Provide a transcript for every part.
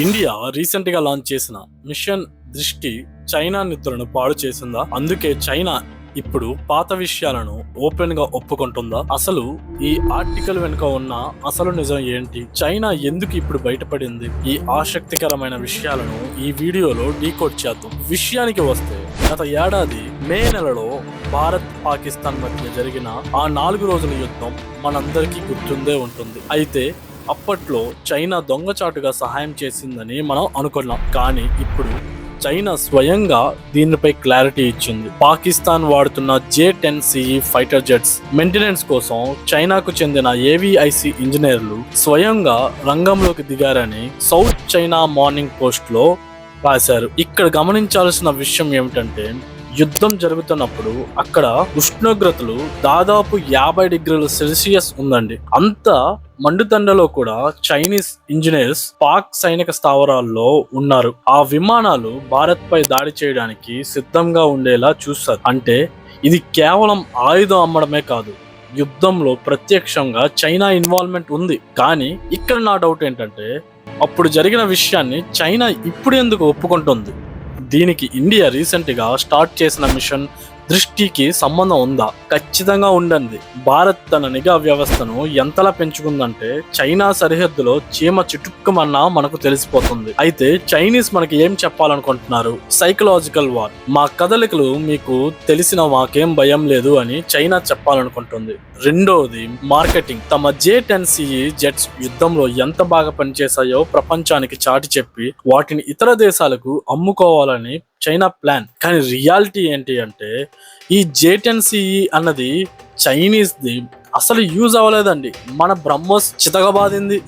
India recent గా launch చేసిన machine దృష్టి చైనా నిధులను పాడు చేసిందా? అందుకే చైనా ఇప్పుడు పాత విషయాలను ఓపెన్ గా ఒప్పుకుంటుందా? అసలు ఈ ఆర్టికల్ వెనుక ఉన్న అసలు నిజం ఏంటి? చైనా ఎందుకు ఇప్పుడు బయటపడింది? ఈ ఆసక్తికరమైన విషయాలను ఈ వీడియోలో డీకోడ్ చేద్దాం. విషయానికి వస్తే గత ఏడాది మే నెలలో భారత్ పాకిస్తాన్ మధ్య జరిగిన ఆ 4 రోజుల యుద్ధం మనందరికీ గుర్తుండే ఉంటుంది. అయితే అప్పట్లో చైనా దొంగచాటుగా సహాయం చేసిందని మనం అనుకున్నాం. కానీ ఇప్పుడు చైనా స్వయంగా దీనిపై క్లారిటీ ఇచ్చింది. పాకిస్తాన్ వాడుతున్న J-10CE ఫైటర్ జెట్స్ మెయింటెనెన్స్ కోసం చైనాకు చెందిన ఏవిఐసి ఇంజనీర్లు స్వయంగా రంగంలోకి దిగారని సౌత్ చైనా మార్నింగ్ పోస్ట్ లో రాశారు. ఇక్కడ గమనించాల్సిన విషయం ఏమిటంటే, యుద్ధం జరుగుతున్నప్పుడు అక్కడ ఉష్ణోగ్రతలు దాదాపు 50 డిగ్రీల సెల్సియస్ ఉందండి. అంత మండుతండలో కూడా చైనీస్ ఇంజనీర్స్ పాక్ సైనిక స్థావరాల్లో ఉన్నారు. ఆ విమానాలు భారత్ పై దాడి చేయడానికి సిద్ధంగా ఉండేలా చూస్తారు. అంటే ఇది కేవలం ఆయుధం అమ్మడమే కాదు, యుద్ధంలో ప్రత్యక్షంగా చైనా ఇన్వాల్వ్మెంట్ ఉంది. కానీ ఇక్కడ నా డౌట్ ఏంటంటే, అప్పుడు జరిగిన విషయాన్ని చైనా ఇప్పుడు ఎందుకు ఒప్పుకుంటుంది? దీనికి ఇండియా రీసెంట్ గా స్టార్ట్ చేసిన మిషన్ దృష్టికి సంబంధం ఉందా? ఖచ్చితంగా ఉండండి. భారత్ తన నిఘా వ్యవస్థను ఎంతలా పెంచుకుందంటే చైనా సరిహద్దులో చీమ చిటుక్కుమన్నా మనకు తెలిసిపోతుంది. అయితే చైనీస్ మనకి ఏం చెప్పాలనుకుంటున్నారు? సైకలాజికల్ వార్, మా కదలికలు మీకు తెలిసిన మాకేం భయం లేదు అని చైనా చెప్పాలనుకుంటుంది. రెండోది మార్కెటింగ్. తమ J-10CE జెట్స్ యుద్ధంలో ఎంత బాగా పనిచేశాయో ప్రపంచానికి చాటి చెప్పి వాటిని ఇతర దేశాలకు అమ్ముకోవాలని చైనా ప్లాన్. కానీ రియాలిటీ ఏంటి అంటే, ఈ J-10CE అన్నది చైనీస్ ది అసలు యూజ్ అవ్వలేదండి. మన బ్రహ్మోస్ చితగబాదింది.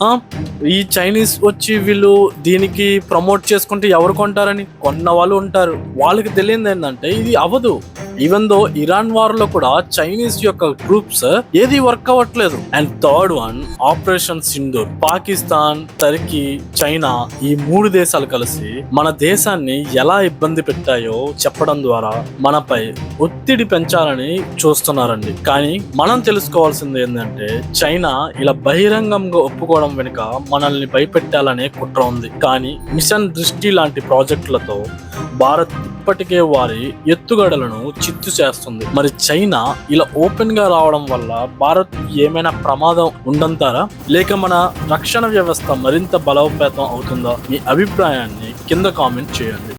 ఈ చైనీస్ వచ్చి వీళ్ళు దీనికి ప్రమోట్ చేసుకుంటే ఎవరు కొంటారని కొన్న వాళ్ళు ఉంటారు. వాళ్ళకి తెలియదు ఏంటంటే ఇది అవ్వదు. ఈవెన్ దో ఇరాన్ వార్ లో కూడా చైనీస్ యొక్క గ్రూప్స్ ఏది వర్క్ అవ్వట్లేదు. And third one operation Sindoor. Pakistan, Turkey, China ఈ 3 దేశాలు కలిసి మన దేశాన్ని ఎలా ఇబ్బంది పెట్టాయో చెప్పడం ద్వారా మనపై ఒత్తిడి పెంచాలని చూస్తున్నారండి. కానీ మనం తెలుసుకోవాల్సింది ఏంటంటే, చైనా ఇలా బహిరంగంగా ఒప్పుకోవడం వెనుక మనల్ని భయపెట్టాలనే కుట్ర ఉంది. కానీ మిషన్ దృష్టి లాంటి ప్రాజెక్టులతో భారత్ ఇప్పటికే వారి ఎత్తుగడలను చిత్తు చేస్తుంది. మరి చైనా ఇలా ఓపెన్ గా రావడం వల్ల భారత్ ఏమైనా ప్రమాదం ఉందంటారా? లేక మన రక్షణ వ్యవస్థ మరింత బలోపేతం అవుతుందా? మీ అభిప్రాయాన్ని కింద కామెంట్ చేయండి.